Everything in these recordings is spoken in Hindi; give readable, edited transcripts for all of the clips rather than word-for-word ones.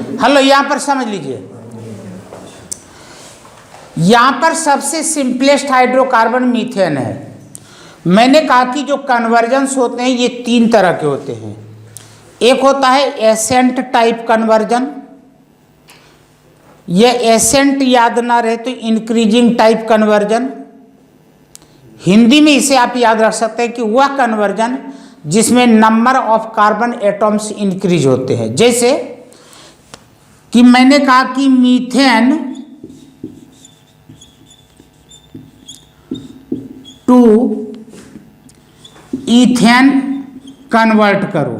हेलो, यहां पर समझ लीजिए, यहां पर सबसे सिंपलेस्ट हाइड्रोकार्बन मीथेन है। मैंने कहा कि जो कन्वर्जन्स होते हैं ये 3 तरह के होते हैं। एक होता है एसेंट टाइप कन्वर्जन, यह एसेंट याद ना रहे तो इंक्रीजिंग टाइप कन्वर्जन। हिंदी में इसे आप याद रख सकते हैं कि वह कन्वर्जन जिसमें number of carbon atoms increase होते हैं। जैसे कि मैंने कहा कि मीथेन टू ईथेन कन्वर्ट करो,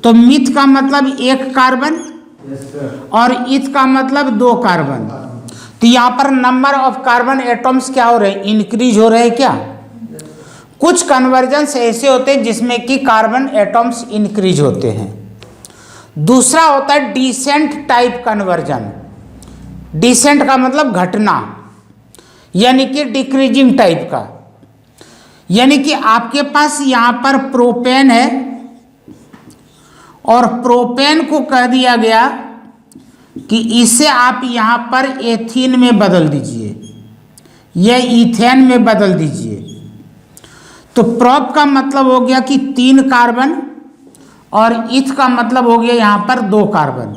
तो मीथ का मतलब 1 कार्बन और ईथ का मतलब 2 कार्बन। तो यहां पर नंबर ऑफ कार्बन एटॉम्स क्या हो रहे हैं, इंक्रीज हो रहे हैं। क्या कुछ कन्वर्जन्स ऐसे होते हैं जिसमें कि कार्बन एटॉम्स इंक्रीज होते हैं। दूसरा होता है डिसेंट टाइप कन्वर्जन। डिसेंट का मतलब घटना, यानी कि डिक्रीजिंग टाइप का, यानी कि आपके पास यहां पर प्रोपेन है और प्रोपेन को कह दिया गया कि इसे आप यहां पर एथीन में बदल दीजिए, यह ईथेन में बदल दीजिए। तो प्रोप का मतलब हो गया कि 3 कार्बन और ईथ का मतलब हो गया यहां पर 2 कार्बन।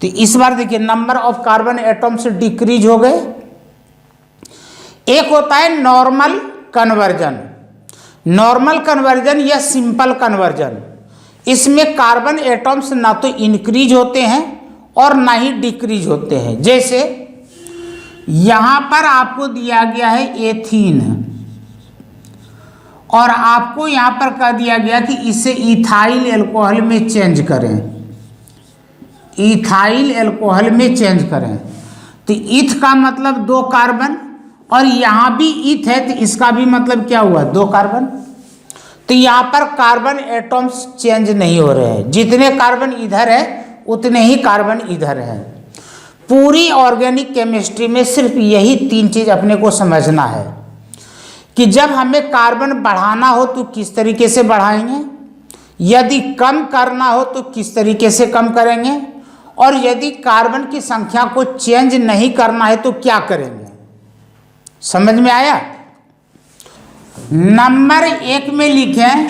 तो इस बार देखिए number of carbon atoms decrease हो गए। एक होता है नॉर्मल कन्वर्जन। नॉर्मल कन्वर्जन या सिंपल कन्वर्जन, इसमें कार्बन एटॉम्स ना तो इंक्रीज होते हैं और ना ही डिक्रीज होते हैं। जैसे यहां पर आपको दिया गया है एथीन और आपको यहां पर कह दिया गया कि इसे इथाइल एल्कोहल में चेंज करें, इथाइल एल्कोहल में चेंज करें। तो ईथ का मतलब 2 कार्बन और यहां भी ईथ है तो इसका भी मतलब क्या हुआ, 2 कार्बन। तो यहां पर कार्बन एटॉम्स चेंज नहीं हो रहे हैं, जितने कार्बन इधर है उतने ही कार्बन इधर है। पूरी ऑर्गेनिक केमिस्ट्री में सिर्फ यही 3 चीज अपने को समझना है कि जब हमें कार्बन बढ़ाना हो तो किस तरीके से बढ़ाएंगे, यदि कम करना हो तो किस तरीके से कम करेंगे, और यदि कार्बन की संख्या को चेंज नहीं करना है तो क्या करेंगे। समझ में आया। नंबर 1 में लिखें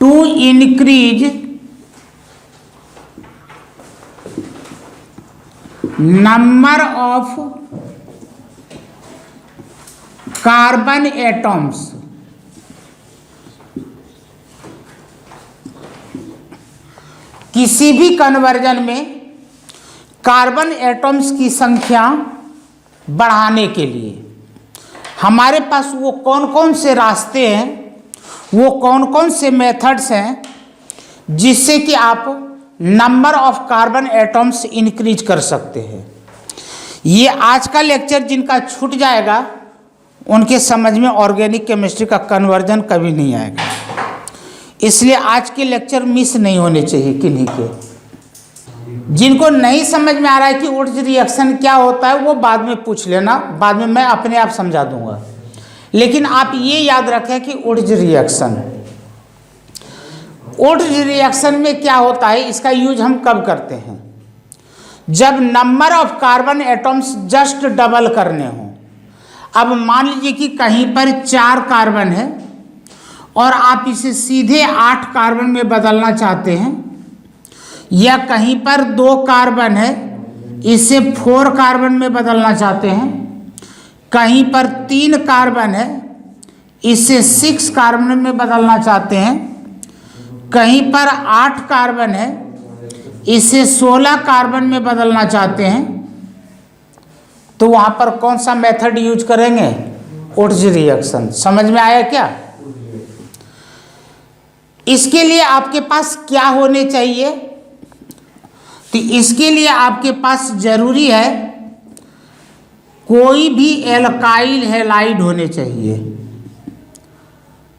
to increase number of carbon atoms, किसी भी कन्वर्जन में कार्बन एटॉम्स की संख्या बढ़ाने के लिए हमारे पास वो कौन कौन से रास्ते हैं, वो कौन कौन से मेथड्स हैं जिससे कि आप number of carbon atoms increase कर सकते हैं। ये आज का लेक्चर जिनका छूट जाएगा उनके समझ में ऑर्गेनिक केमिस्ट्री का कन्वर्जन कभी नहीं आएगा, इसलिए आज के लेक्चर मिस नहीं होने चाहिए किन्हीं के। जिनको नहीं समझ में आ रहा है कि वुड्स रिएक्शन क्या होता है वो बाद में पूछ लेना, बाद में मैं अपने आप समझा दूंगा। लेकिन आप ये याद रखें कि वुड्स रिएक्शन में क्या होता है, इसका यूज हम कब करते हैं, जब number of carbon atoms just double करने हों। अब मान लीजिए कि कहीं पर 4 कार्बन है और आप इसे सीधे 8 कार्बन में बदलना चाहते हैं, या कहीं पर 2 कार्बन है इसे 4 कार्बन में बदलना चाहते हैं, कहीं पर 3 कार्बन है इसे 6 कार्बन में बदलना चाहते हैं, कहीं पर 8 कार्बन है इसे 16 कार्बन में बदलना चाहते हैं, तो वहां पर कौन सा मेथड यूज करेंगे, वुड्स रिएक्शन। समझ में आया क्या। इसके लिए आपके पास क्या होने चाहिए, तो इसके लिए आपके पास जरूरी है कोई भी एल्काइल हैलाइड होने चाहिए,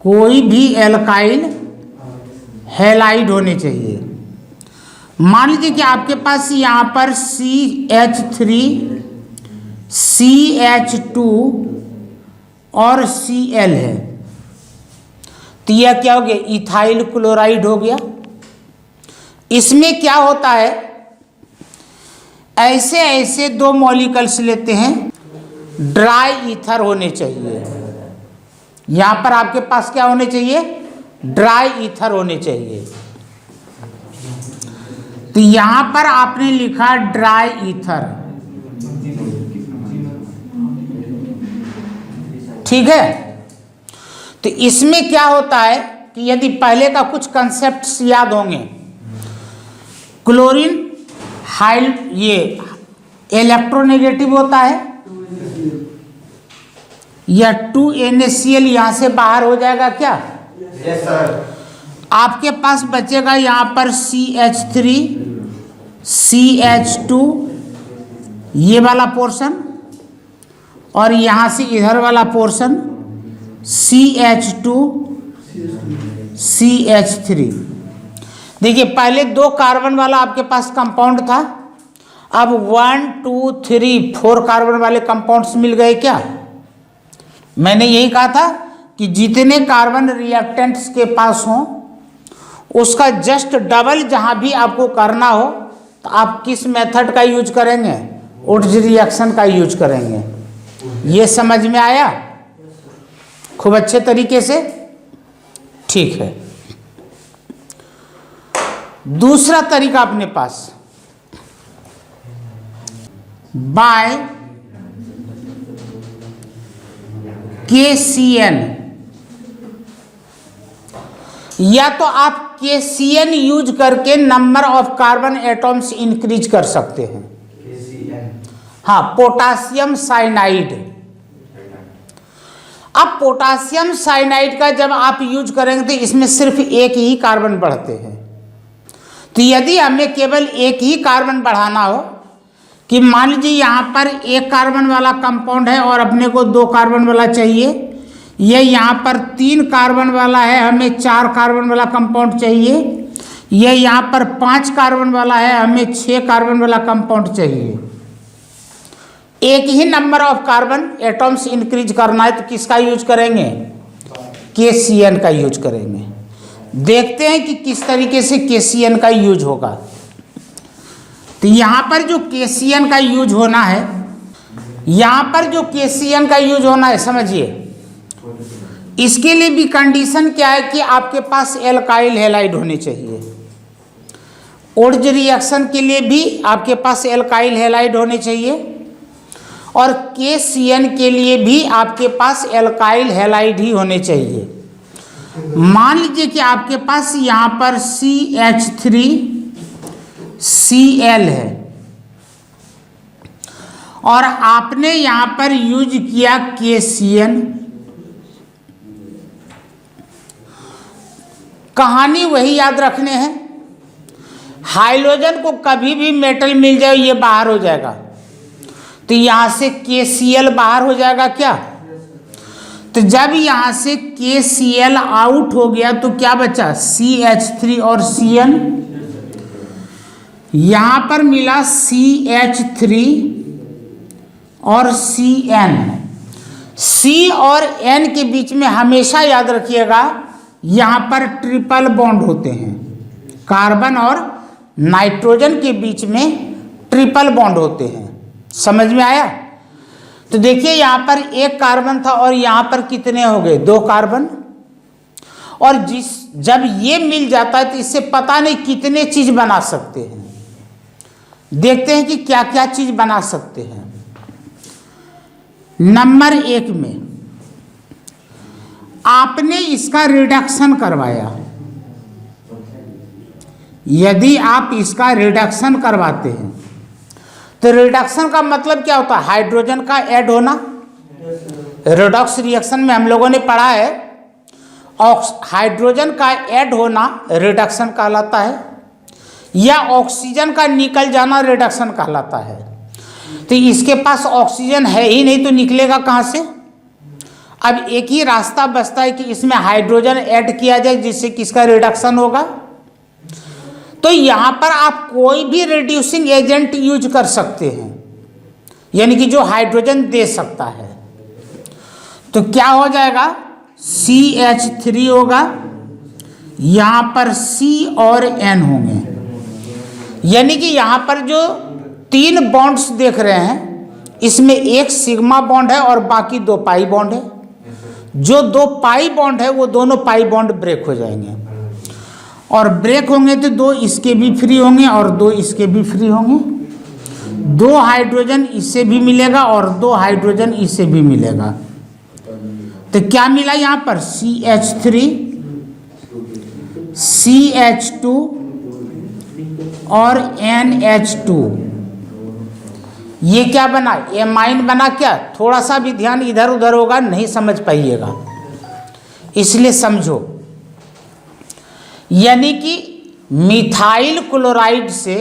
कोई भी एल्काइल हैलाइड होने चाहिए। मान लीजिए कि आपके पास यहाँ पर CH3 CH2 और Cl है, तो यह क्या हो गया, इथाइल क्लोराइड हो गया। इसमें क्या होता है, ऐसे ऐसे दो मॉलिक्यूल्स लेते हैं, ड्राई ईथर होने चाहिए। यहां पर आपके पास क्या होने चाहिए, ड्राई ईथर होने चाहिए। तो यहां पर आपने लिखा ड्राई ईथर, ठीक है। तो इसमें क्या होता है कि यदि पहले का कुछ कंसेप्ट्स याद होंगे, क्लोरीन ये इलेक्ट्रोनेगेटिव होता है, या 2NaCl यहां से बाहर हो जाएगा क्या? Yes sir. आपके पास बचेगा यहां पर CH3 CH2 ये वाला पोर्शन, और यहां से इधर वाला पोर्शन CH2 CH3। देखिए पहले 2 कार्बन वाला आपके पास कंपाउंड था, अब 1 2 3 4 कार्बन वाले कंपाउंड्स मिल गए क्या? मैंने यही कहा था कि जितने कार्बन रिएक्टेंट्स के पास हों उसका जस्ट डबल जहां भी आपको करना हो तो आप किस मेथड का यूज करेंगे, वुड्स रिएक्शन का यूज करेंगे। ये समझ में आया खूब अच्छे तरीके से? ठीक है। दूसरा तरीका अपने पास बाय KCN, या तो आप KCN यूज करके number of carbon atoms increase कर सकते हैं। हाँ, पोटासियम साइनाइड। अब पोटासियम साइनाइड का जब आप यूज करेंगे तो इसमें सिर्फ एक ही कार्बन बढ़ते हैं। तो यदि हमें केवल एक ही कार्बन बढ़ाना हो, कि मान लीजिए यहाँ पर 1 कार्बन वाला कंपाउंड है और अपने को 2 कार्बन वाला चाहिए, ये यहाँ पर 3 कार्बन वाला है, हमें 4 कार्बन वाला कंपाउंड चाहिए, ये यहाँ पर 5 कार्बन वाला है, हमें 6 कार्बन वाला कंपाउंड चाहिए। एक ही number of carbon atoms increase करना है तो किसका यूज करेंगे, KCN का यूज करेंगे। देखते हैं कि किस तरीके से KCN का यूज होगा। तो यहाँ पर जो KCN का यूज होना है, यहाँ पर जो KCN का यूज होना है, समझिए इसके लिए भी कंडीशन क्या है कि आपके पास एल्काइल हैलाइड होने चाहिए। वुड्स रिएक्शन के लिए भी आपके पास एल्काइल हैलाइड होने चाहिए, और KCN के लिए भी आपके पास एल्काइल हैलाइड ही होने चाहिए। मान लीजिए कि आपके पास यहाँ पर CH3Cl है और आपने यहाँ पर यूज किया KCN। कहानी वही याद रखने हैं, हाइड्रोजन को कभी भी मेटल मिल जाए ये बाहर हो जाएगा, तो यहाँ से KCl बाहर हो जाएगा क्या? तो जब यहाँ से KCl आउट हो गया तो क्या बचा, CH3 और Cn। यहाँ पर मिला CH3 और Cn। C और N के बीच में हमेशा याद रखिएगा यहाँ पर ट्रिपल बॉन्ड होते हैं। कार्बन और नाइट्रोजन के बीच में ट्रिपल बॉन्ड होते हैं। समझ में आया? तो देखिए यहाँ पर 1 कार्बन था और यहाँ पर कितने हो गए, 2 कार्बन। और जब ये मिल जाता है तो इससे पता नहीं कितने चीज बना सकते हैं। देखते हैं कि क्या क्या चीज बना सकते हैं। नंबर 1 में आपने इसका रिडक्शन करवाया। यदि आप इसका रिडक्शन करवाते हैं तो रिडक्शन का मतलब क्या होता है, हाइड्रोजन का ऐड होना। रिडॉक्स रिएक्शन में हम लोगों ने पढ़ा है हाइड्रोजन का ऐड होना रिडक्शन कहलाता है, या ऑक्सीजन का निकल जाना रिडक्शन कहलाता है। तो इसके पास ऑक्सीजन है ही नहीं तो निकलेगा कहाँ से? अब एक ही रास्ता बचता है कि इसमें हाइड्रोजन ऐड किया जाए जिससे किसका रिडक्शन होगा। तो यहाँ पर आप कोई भी रिड्यूसिंग एजेंट यूज कर सकते हैं, यानी कि जो हाइड्रोजन दे सकता है। तो क्या हो जाएगा, CH3 होगा, यहाँ पर C और N होंगे। यानी कि यहाँ पर जो 3 बॉन्ड्स देख रहे हैं, इसमें एक सिग्मा बॉन्ड है और बाकी 2 पाई बॉन्ड है। जो 2 पाई बॉन्ड है वो दोनों पाई बॉन्ड ब्रेक हो जाएंगे, और ब्रेक होंगे तो 2 इसके भी फ्री होंगे और 2 इसके भी फ्री होंगे। 2 हाइड्रोजन इससे भी मिलेगा और 2 हाइड्रोजन इससे भी मिलेगा। तो क्या मिला यहाँ पर? CH3, CH2 और NH2। ये क्या बना? एमाइन बना। क्या? थोड़ा सा भी ध्यान इधर उधर होगा नहीं समझ पाइएगा, इसलिए समझो। यानी कि मिथाइल क्लोराइड से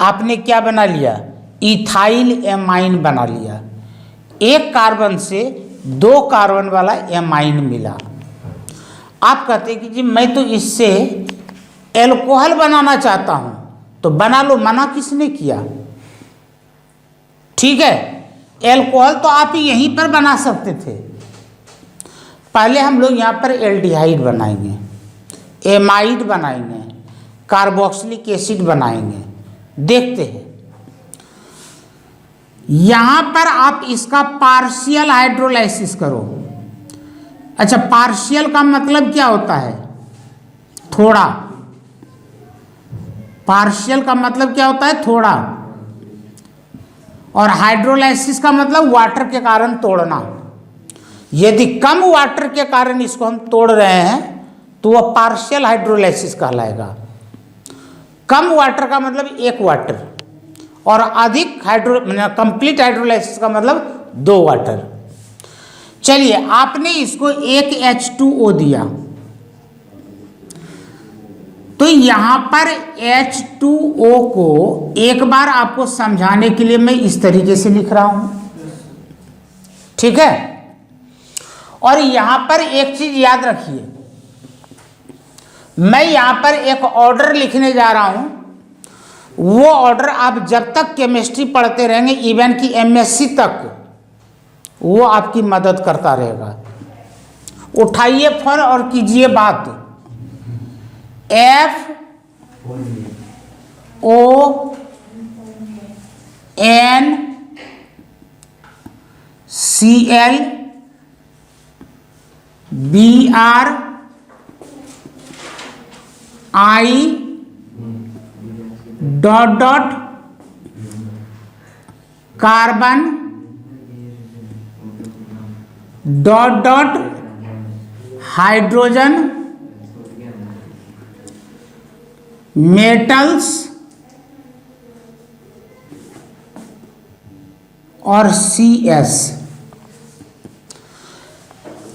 आपने क्या बना लिया? इथाइल एमाइन बना लिया। एक कार्बन से 2 कार्बन वाला एमाइन मिला। आप कहते हैं कि जी मैं तो इससे एल्कोहल बनाना चाहता हूं, तो बना लो, मना किसने किया? ठीक है, एल्कोहल तो आप यहीं पर बना सकते थे। पहले हम लोग यहाँ पर एल्डिहाइड बनाएंगे, एमाइड बनाएंगे, कार्बोक्सिलिक एसिड बनाएंगे। देखते हैं, यहाँ पर आप इसका पार्शियल हाइड्रोलाइसिस करो। अच्छा, पार्शियल का मतलब क्या होता है? थोड़ा। पार्शियल का मतलब क्या होता है? थोड़ा। और हाइड्रोलाइसिस का मतलब वाटर के कारण तोड़ना। यदि कम वाटर के कारण इसको हम तोड़ रहे हैं तो वह पार्शियल हाइड्रोलाइसिस कहलाएगा। कम वाटर का मतलब 1 वाटर, और अधिक कंप्लीट हाइड्रोलाइसिस का मतलब 2 वाटर। चलिए, आपने इसको एक H2O दिया, तो यहां पर H2O को एक बार आपको समझाने के लिए मैं इस तरीके से लिख रहा हूं, ठीक है। और यहां पर एक चीज याद रखिए, मैं यहां पर एक ऑर्डर लिखने जा रहा हूं। वो ऑर्डर आप जब तक केमिस्ट्री पढ़ते रहेंगे, इवन की MSc तक, वो आपकी मदद करता रहेगा। उठाइए फोन और कीजिए बात। FONCl BRI dot dot carbon dot dot hydrogen metals और CS।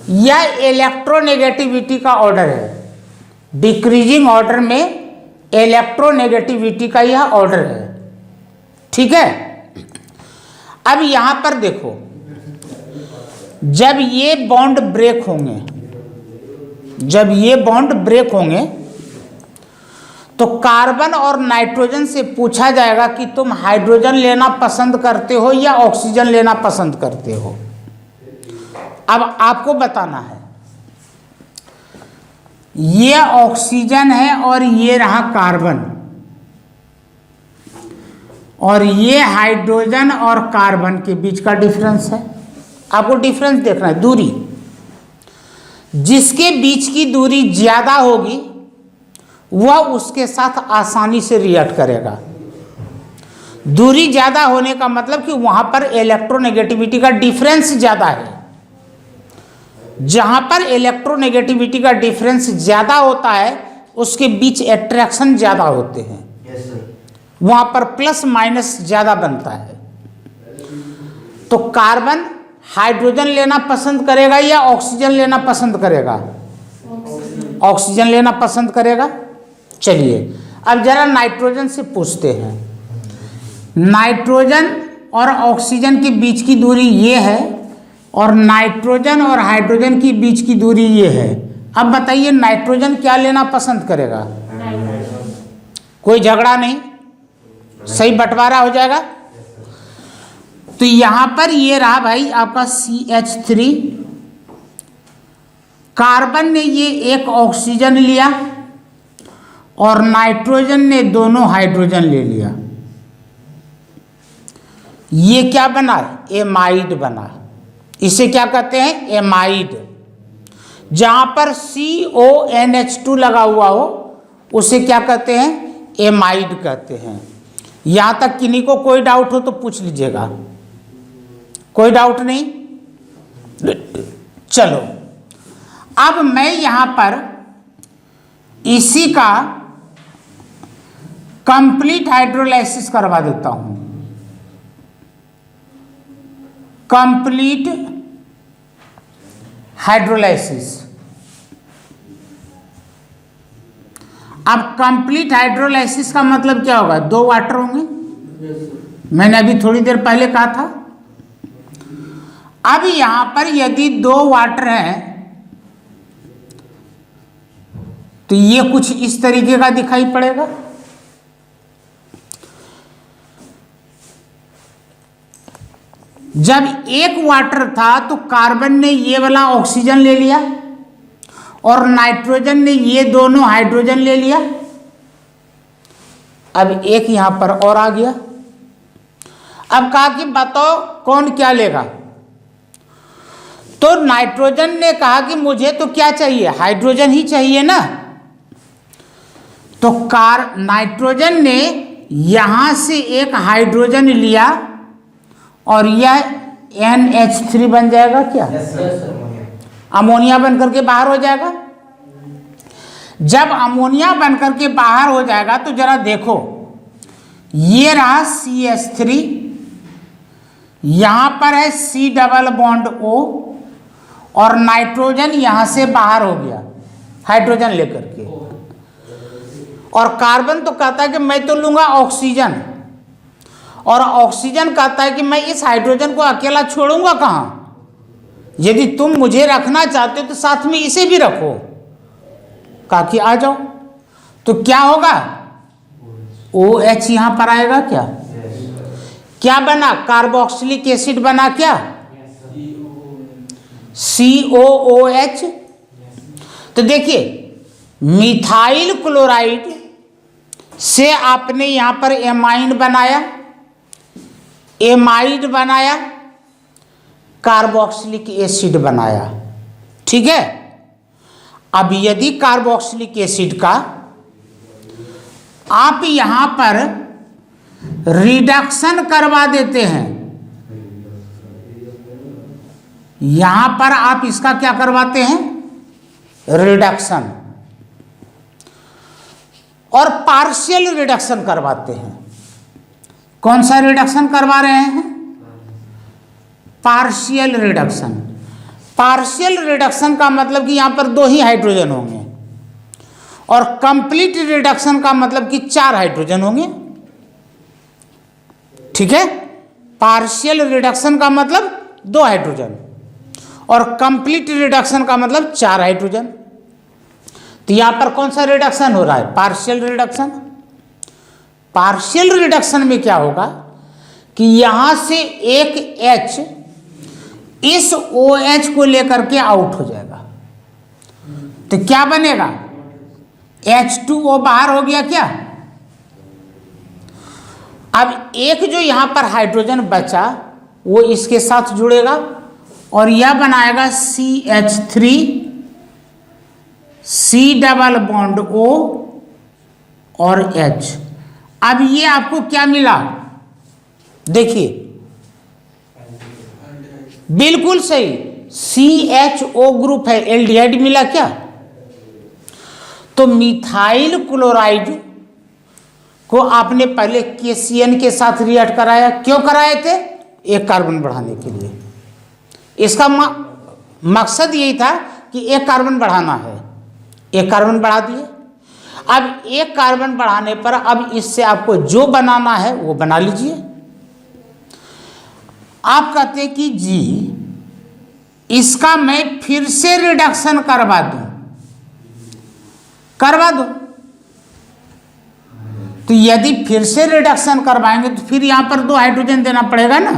यह इलेक्ट्रोनेगेटिविटी का ऑर्डर है। डिक्रीजिंग ऑर्डर में इलेक्ट्रोनेगेटिविटी का यह ऑर्डर है, ठीक है। अब यहां पर देखो, जब ये बॉन्ड ब्रेक होंगे, जब ये बॉन्ड ब्रेक होंगे तो कार्बन और नाइट्रोजन से पूछा जाएगा कि तुम हाइड्रोजन लेना पसंद करते हो या ऑक्सीजन लेना पसंद करते हो। अब आपको बताना है, ये ऑक्सीजन है और ये रहा कार्बन, और ये हाइड्रोजन और कार्बन के बीच का डिफरेंस है। आपको डिफरेंस देखना है, दूरी। जिसके बीच की दूरी ज्यादा होगी वह उसके साथ आसानी से रिएक्ट करेगा। दूरी ज्यादा होने का मतलब कि वहां पर इलेक्ट्रोनेगेटिविटी का डिफरेंस ज्यादा है। जहां पर इलेक्ट्रोनेगेटिविटी का डिफरेंस ज्यादा होता है उसके बीच अट्रैक्शन ज्यादा होते हैं। वहां पर प्लस माइनस ज्यादा बनता है। तो कार्बन हाइड्रोजन लेना पसंद करेगा या ऑक्सीजन लेना पसंद करेगा? ऑक्सीजन लेना पसंद करेगा। चलिए, अब जरा नाइट्रोजन से पूछते हैं। नाइट्रोजन और ऑक्सीजन के बीच की दूरी ये है और नाइट्रोजन और हाइड्रोजन की बीच की दूरी ये है। अब बताइए नाइट्रोजन क्या लेना पसंद करेगा? कोई झगड़ा नहीं, सही बंटवारा हो जाएगा। तो यहां पर ये रहा भाई आपका CH3, कार्बन ने ये एक ऑक्सीजन लिया और नाइट्रोजन ने दोनों हाइड्रोजन ले लिया, ये क्या बना? एमाइड बना। इसे क्या कहते हैं? एमाइड। जहां पर CONH2 लगा हुआ हो उसे क्या कहते हैं? एमाइड कहते हैं। यहां तक किन्हीं को कोई डाउट हो तो पूछ लीजिएगा। कोई डाउट नहीं? चलो, अब मैं यहां पर इसी का कंप्लीट हाइड्रोलाइसिस करवा देता हूं। Complete hydrolysis. अब कंप्लीट हाइड्रोलाइसिस का मतलब क्या होगा? 2 वाटर होंगे, मैंने अभी थोड़ी देर पहले कहा था। अब यहां पर यदि 2 वाटर हैं तो ये कुछ इस तरीके का दिखाई पड़ेगा। जब एक वाटर था तो कार्बन ने ये वाला ऑक्सीजन ले लिया और नाइट्रोजन ने ये दोनों हाइड्रोजन ले लिया। अब एक यहां पर और आ गया। अब कहा कि बताओ कौन क्या लेगा? तो नाइट्रोजन ने कहा कि मुझे तो क्या चाहिए? हाइड्रोजन ही चाहिए ना। तो नाइट्रोजन ने यहां से एक हाइड्रोजन लिया और यह NH3 बन जाएगा क्या? अमोनिया बनकर के बाहर हो जाएगा। जब अमोनिया बनकर के बाहर हो जाएगा तो जरा देखो, ये रहा CH3, यहां पर है C डबल बॉन्ड O और नाइट्रोजन यहां से बाहर हो गया हाइड्रोजन लेकर के। और कार्बन तो कहता है कि मैं तो लूंगा ऑक्सीजन, और ऑक्सीजन कहता है कि मैं इस हाइड्रोजन को अकेला छोड़ूंगा कहां? यदि तुम मुझे रखना चाहते हो तो साथ में इसे भी रखो। कहा कि आ जाओ। तो क्या होगा? OH यहां पर आएगा क्या? क्या बना? कार्बोक्सिलिक एसिड बना क्या? COOH। तो देखिए, मिथाइल क्लोराइड से आपने यहां पर एमाइन बनाया, एमाइड बनाया, कार्बोक्सिलिक एसिड बनाया। ठीक है। अब यदि कार्बोक्सिलिक एसिड का आप यहां पर रिडक्शन करवा देते हैं, यहां पर आप इसका क्या करवाते हैं? रिडक्शन, और पार्शियल रिडक्शन करवाते हैं। कौन सा रिडक्शन करवा रहे हैं? Partial reduction. पार्शियल रिडक्शन का मतलब कि यहां पर 2 ही हाइड्रोजन होंगे, और कंप्लीट रिडक्शन का मतलब कि 4 हाइड्रोजन होंगे। ठीक है। पार्शियल रिडक्शन का मतलब 2 हाइड्रोजन और कंप्लीट रिडक्शन का मतलब 4 हाइड्रोजन। तो यहां पर कौन सा रिडक्शन हो रहा है? Partial reduction. पार्शियल रिडक्शन में क्या होगा कि यहां से एक H इस OH को लेकर के आउट हो जाएगा। तो क्या बनेगा? H2O बाहर हो गया क्या? अब एक जो यहां पर हाइड्रोजन बचा वो इसके साथ जुड़ेगा और यह बनाएगा CH3, C double bond O और H। अब ये आपको क्या मिला? देखिए, बिल्कुल सही, CHO ग्रुप है, एल्डिहाइड मिला क्या? तो मिथाइल क्लोराइड को आपने पहले KCN के साथ रिएक्ट कराया। क्यों कराए थे? एक कार्बन बढ़ाने के लिए। इसका मकसद यही था कि एक कार्बन बढ़ाना है। एक कार्बन बढ़ा दिए। अब एक कार्बन बढ़ाने पर अब इससे आपको जो बनाना है वो बना लीजिए। आप कहते हैं कि जी इसका मैं फिर से रिडक्शन करवा दूं, करवा दो। तो यदि फिर से रिडक्शन करवाएंगे तो फिर यहां पर 2 हाइड्रोजन देना पड़ेगा ना।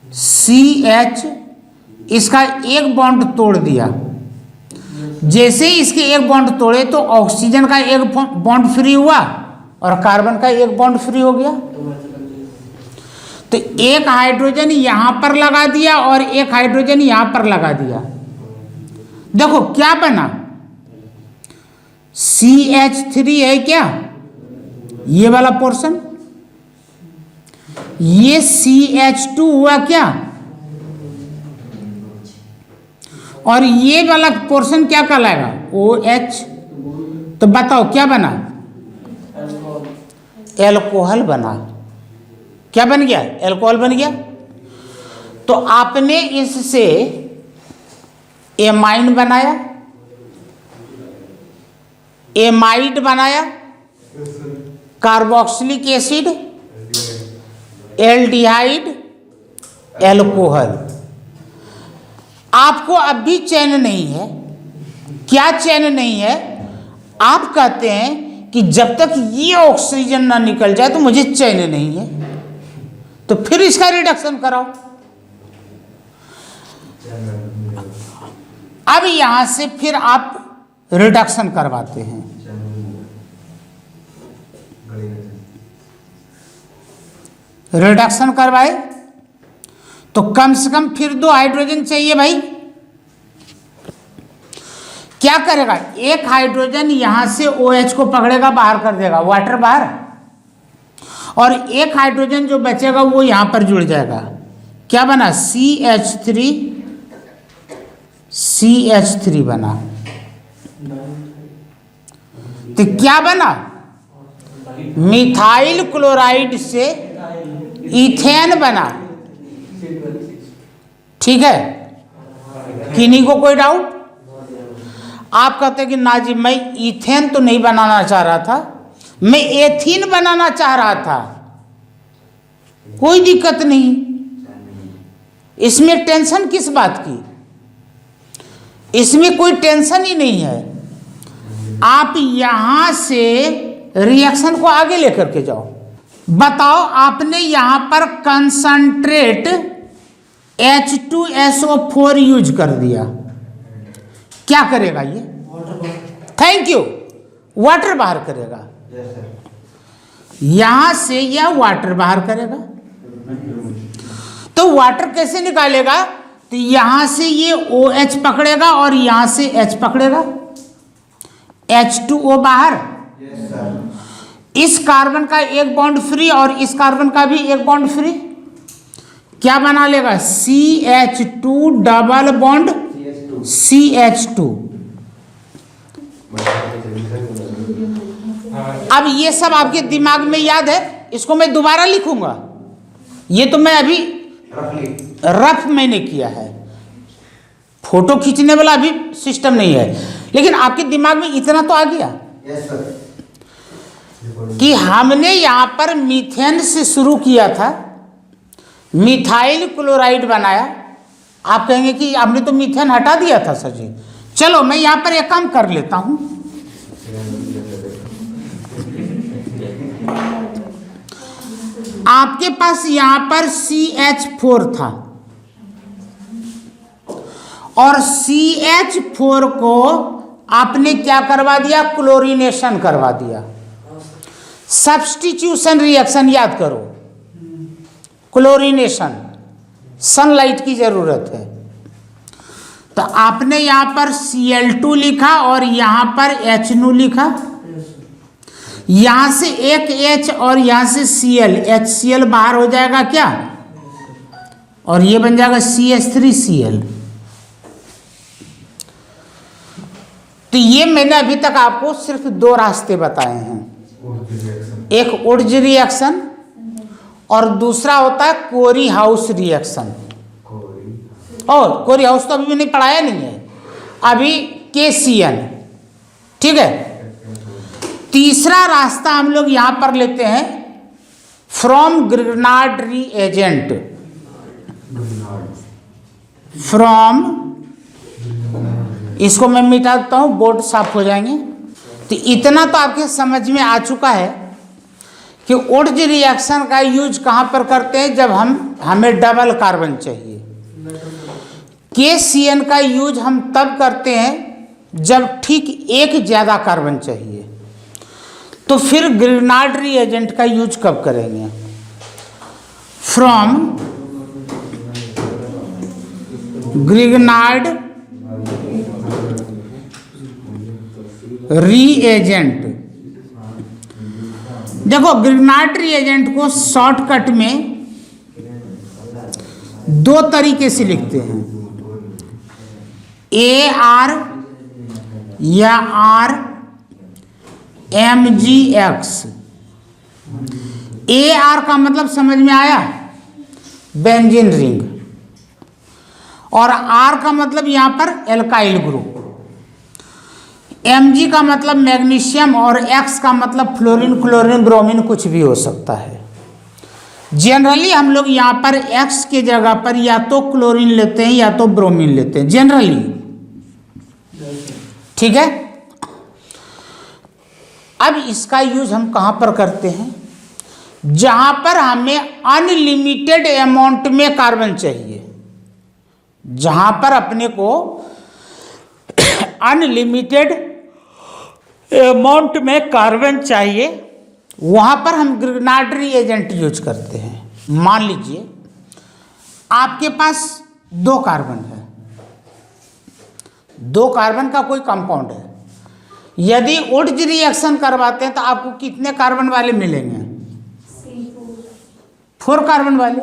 CH इसका एक बॉन्ड तोड़ दिया, जैसे ही इसके एक बॉन्ड तोड़े तो ऑक्सीजन का एक बॉन्ड फ्री हुआ और कार्बन का एक बॉन्ड फ्री हो गया। तो एक हाइड्रोजन यहां पर लगा दिया और एक हाइड्रोजन यहां पर लगा दिया। देखो क्या बना, CH3 है क्या, ये वाला पोर्शन, ये CH2 हुआ क्या, और ये वाला पोर्शन क्या कहलाएगा, OH। तो बताओ क्या बना, एल्कोहल बना। क्या बन गया, एल्कोहल बन गया। तो आपने इससे एमाइन बनाया, एमाइड बनाया, कार्बोक्सिलिक एसिड, एल्डिहाइड, एल्कोहल। आपको अब भी चैन नहीं है। क्या चैन नहीं है, आप कहते हैं कि जब तक ये ऑक्सीजन ना निकल जाए तो मुझे चैन नहीं है। तो फिर इसका रिडक्शन कराओ। अब यहां से फिर आप रिडक्शन करवाते हैं। रिडक्शन करवाए तो कम से कम फिर 2 हाइड्रोजन चाहिए भाई। क्या करेगा, एक हाइड्रोजन यहां से OH को पकड़ेगा, बाहर कर देगा, वाटर बाहर, और एक हाइड्रोजन जो बचेगा वो यहां पर जुड़ जाएगा। क्या बना, CH3 बना। तो क्या बना, मिथाइल क्लोराइड से इथेन बना। ठीक है, किन्हीं को कोई डाउट? आप कहते हैं कि ना जी मैं इथेन तो नहीं बनाना चाह रहा था, मैं एथीन बनाना चाह रहा था। कोई दिक्कत नहीं, इसमें टेंशन किस बात की, इसमें कोई टेंशन ही नहीं है। आप यहां से रिएक्शन को आगे लेकर के जाओ। बताओ, आपने यहां पर कंसंट्रेट H2SO4 यूज कर दिया, क्या करेगा ये, थैंक यू, वाटर बाहर करेगा। यहां से यह वाटर बाहर करेगा। तो वाटर कैसे निकालेगा, तो यहां से ये OH पकड़ेगा और यहां से H पकड़ेगा, H2O बाहर। इस कार्बन का एक बॉन्ड फ्री और इस कार्बन का भी एक बॉन्ड फ्री। क्या बना लेगा, CH2 डबल बॉन्ड CH2। अब ये सब आपके दिमाग में याद है, इसको मैं दोबारा लिखूंगा। ये तो मैं अभी रफ मैंने किया है, फोटो खींचने वाला अभी सिस्टम नहीं है, लेकिन आपके दिमाग में इतना तो आ गया कि हमने यहां पर मीथेन से शुरू किया था, मिथाइल क्लोराइड बनाया। आप कहेंगे कि आपने तो मीथेन हटा दिया था सर जी। चलो मैं यहां पर एक काम कर लेता हूं, आपके पास यहां पर CH4 था और CH4 को आपने क्या करवा दिया, क्लोरीनेशन करवा दिया। सब्स्टिट्यूशन रिएक्शन याद करो, क्लोरीनेशन, सनलाइट की जरूरत है। तो आपने यहां पर Cl2 लिखा और यहां पर HNO लिखा, यहां से एक H और यहां से Cl, HCl बाहर हो जाएगा क्या, और ये बन जाएगा CH3Cl। तो ये मैंने अभी तक आपको सिर्फ 2 रास्ते बताए हैं, एक वुड्स रिएक्शन और दूसरा होता है कोरी हाउस रिएक्शन। और कोरी हाउस तो अभी भी नहीं पढ़ाया नहीं है, अभी KCN। ठीक है, तीसरा रास्ता हम लोग यहां पर लेते हैं, फ्रॉम ग्रेनाड रिएजेंट, फ्रॉम, इसको मैं मिटा देता हूं, बोर्ड साफ हो जाएंगे। तो इतना तो आपके समझ में आ चुका है कि वुड्स रिएक्शन का यूज कहां पर करते हैं, जब हमें डबल कार्बन चाहिए। KCN का यूज हम तब करते हैं जब ठीक एक ज़्यादा कार्बन चाहिए, तो फिर ग्रिग्नार्ड रिएजेंट का यूज कब करेंगे? From Grignard reagent. देखो, ग्रिग्नार्ड रिएजेंट को शॉर्टकट में दो तरीके से लिखते हैं, AR या RMGX। AR का मतलब समझ में आया, बेंजीन रिंग, और R का मतलब यहां पर एल्काइल ग्रुप, Mg का मतलब मैग्नीशियम, और X का मतलब फ्लोरीन, क्लोरीन, ब्रोमीन, कुछ भी हो सकता है। जनरली हम लोग यहाँ पर X के जगह पर या तो क्लोरीन लेते हैं या तो ब्रोमीन लेते हैं जनरली, ठीक है। अब इसका यूज हम कहाँ पर करते हैं? जहाँ पर हमें अनलिमिटेड अमाउंट में कार्बन चाहिए, जहाँ पर अपने को अनलिमिटेड अमाउंट में कार्बन चाहिए, वहाँ पर हम ग्रिग्नार्ड रिएजेंट यूज करते हैं। मान लीजिए आपके पास 2 कार्बन है, 2 कार्बन का कोई कंपाउंड है। यदि वुड्स रिएक्शन करवाते हैं तो आपको कितने कार्बन वाले मिलेंगे? 4 कार्बन वाले।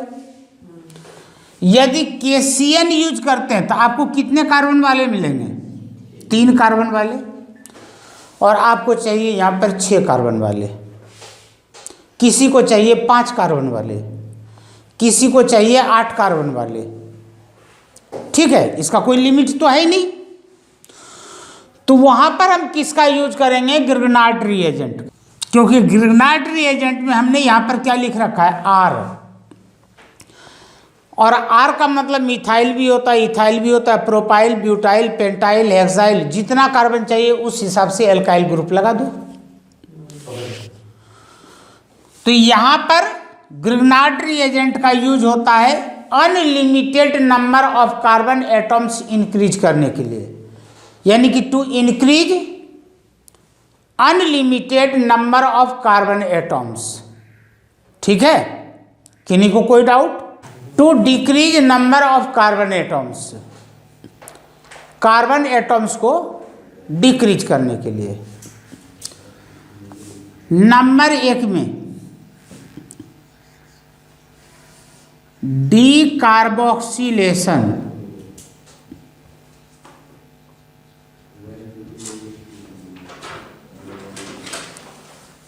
यदि KCN यूज करते हैं तो आपको कितने कार्बन वाले मिलेंगे? 3 कार्बन वाले। और आपको चाहिए यहाँ पर 6 कार्बन वाले, किसी को चाहिए 5 कार्बन वाले, किसी को चाहिए 8 कार्बन वाले, ठीक है। इसका कोई लिमिट तो है ही नहीं। तो वहां पर हम किसका यूज करेंगे? ग्रिग्नार्ड रिएजेंट, क्योंकि ग्रिग्नार्ड रिएजेंट में हमने यहां पर क्या लिख रखा है? R। और R का मतलब मिथाइल भी होता है, इथाइल भी होता है, प्रोपाइल, ब्यूटाइल, पेंटाइल, हेक्साइल, जितना कार्बन चाहिए उस हिसाब से एल्काइल ग्रुप लगा दो। तो यहां पर ग्रिग्नार्ड रिएजेंट का यूज होता है unlimited number of carbon atoms increase करने के लिए, यानी कि to increase unlimited number of carbon atoms, ठीक है। किन्हीं को कोई doubt? To decrease number of carbon atoms, carbon atoms को डिक्रीज करने के लिए। नंबर 1 में डीकार्बोक्सिलेशन,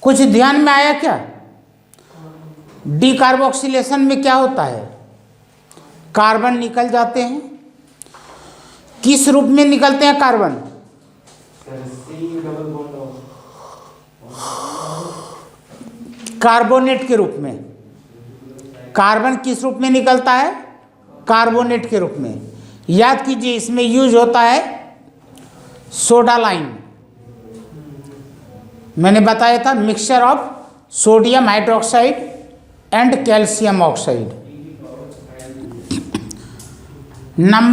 कुछ ध्यान में आया क्या? डीकार्बोक्सिलेशन में क्या होता है? कार्बन निकल जाते हैं। किस रूप में निकलते हैं कार्बन? कार्बोनेट के रूप में। कार्बन किस रूप में निकलता है? कार्बोनेट के रूप में। याद कीजिए, इसमें यूज होता है सोडा लाइम। मैंने बताया था mixture of sodium hydroxide and calcium oxide. Number